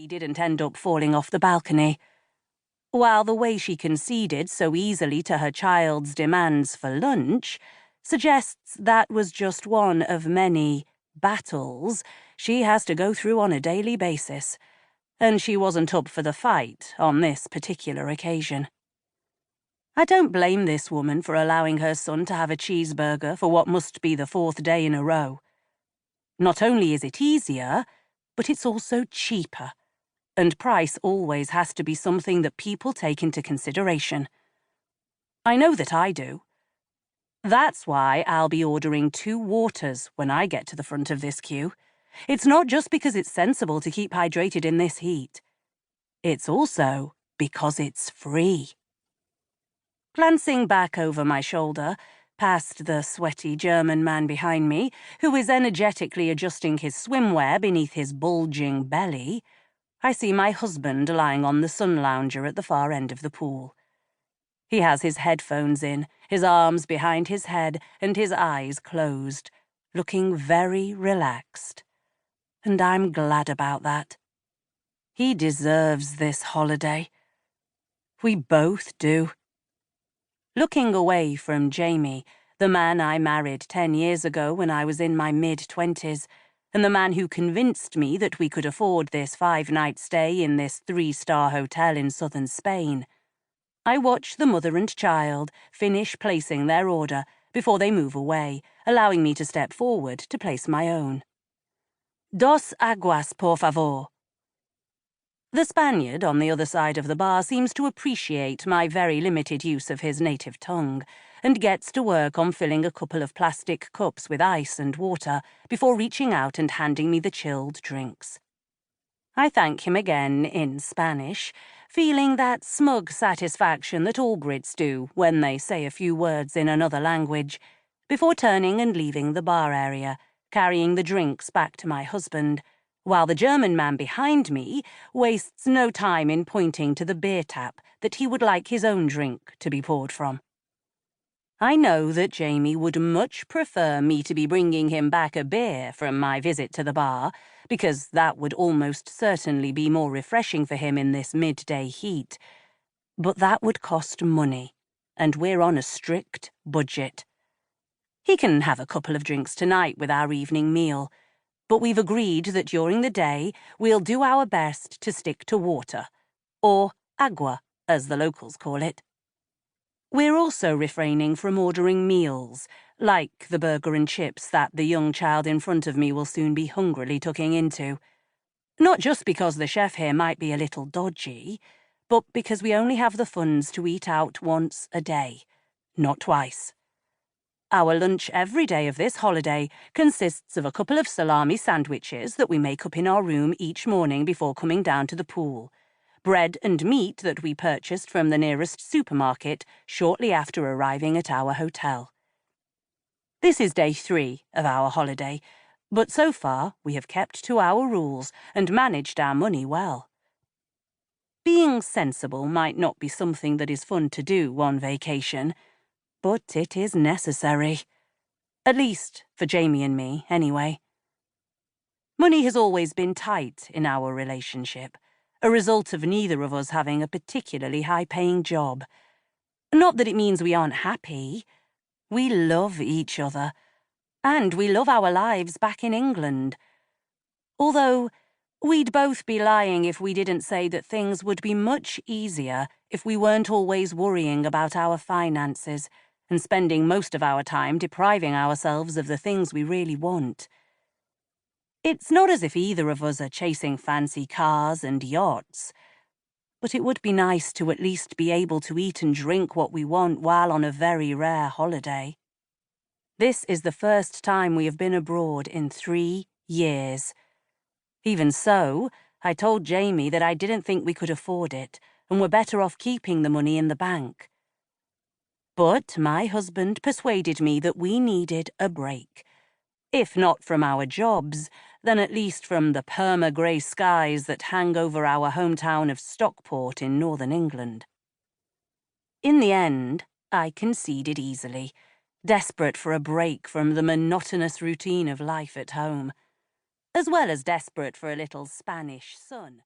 he didn't end up falling off the balcony. While the way she conceded so easily to her child's demands for lunch suggests that was just one of many battles she has to go through on a daily basis, and she wasn't up for the fight on this particular occasion. I don't blame this woman for allowing her son to have a cheeseburger for what must be the 4th day in a row. Not only is it easier, but it's also cheaper, and price always has to be something that people take into consideration. I know that I do. That's why I'll be ordering 2 waters when I get to the front of this queue. It's not just because it's sensible to keep hydrated in this heat. It's also because it's free. Glancing back over my shoulder, past the sweaty German man behind me, who is energetically adjusting his swimwear beneath his bulging belly, I see my husband lying on the sun lounger at the far end of the pool. He has his headphones in, his arms behind his head, and his eyes closed, looking very relaxed. And I'm glad about that. He deserves this holiday. We both do. Looking away from Jamie, the man I married 10 years ago when I was in my mid-20s, and the man who convinced me that we could afford this 5-night stay in this 3-star hotel in southern Spain, I watch the mother and child finish placing their order before they move away, allowing me to step forward to place my own. Dos aguas, por favor. The Spaniard on the other side of the bar seems to appreciate my very limited use of his native tongue, and gets to work on filling a couple of plastic cups with ice and water before reaching out and handing me the chilled drinks. I thank him again in Spanish, feeling that smug satisfaction that all Brits do when they say a few words in another language, before turning and leaving the bar area, carrying the drinks back to my husband, while the German man behind me wastes no time in pointing to the beer tap that he would like his own drink to be poured from. I know that Jamie would much prefer me to be bringing him back a beer from my visit to the bar, because that would almost certainly be more refreshing for him in this midday heat. But that would cost money, and we're on a strict budget. He can have a couple of drinks tonight with our evening meal, but we've agreed that during the day we'll do our best to stick to water, or agua, as the locals call it. We're also refraining from ordering meals, like the burger and chips that the young child in front of me will soon be hungrily tucking into. Not just because the chef here might be a little dodgy, but because we only have the funds to eat out once a day, not twice. Our lunch every day of this holiday consists of a couple of salami sandwiches that we make up in our room each morning before coming down to the pool, bread and meat that we purchased from the nearest supermarket shortly after arriving at our hotel. This is day 3 of our holiday, but so far we have kept to our rules and managed our money well. Being sensible might not be something that is fun to do on vacation, but it is necessary. At least for Jamie and me, anyway. Money has always been tight in our relationship, a result of neither of us having a particularly high-paying job. Not that it means we aren't happy. We love each other, and we love our lives back in England. Although, we'd both be lying if we didn't say that things would be much easier if we weren't always worrying about our finances and spending most of our time depriving ourselves of the things we really want. It's not as if either of us are chasing fancy cars and yachts, but it would be nice to at least be able to eat and drink what we want while on a very rare holiday. This is the first time we have been abroad in 3 years. Even so, I told Jamie that I didn't think we could afford it and were better off keeping the money in the bank. But my husband persuaded me that we needed a break. If not from our jobs, then at least from the perma-grey skies that hang over our hometown of Stockport in northern England. In the end, I conceded easily, desperate for a break from the monotonous routine of life at home, as well as desperate for a little Spanish sun.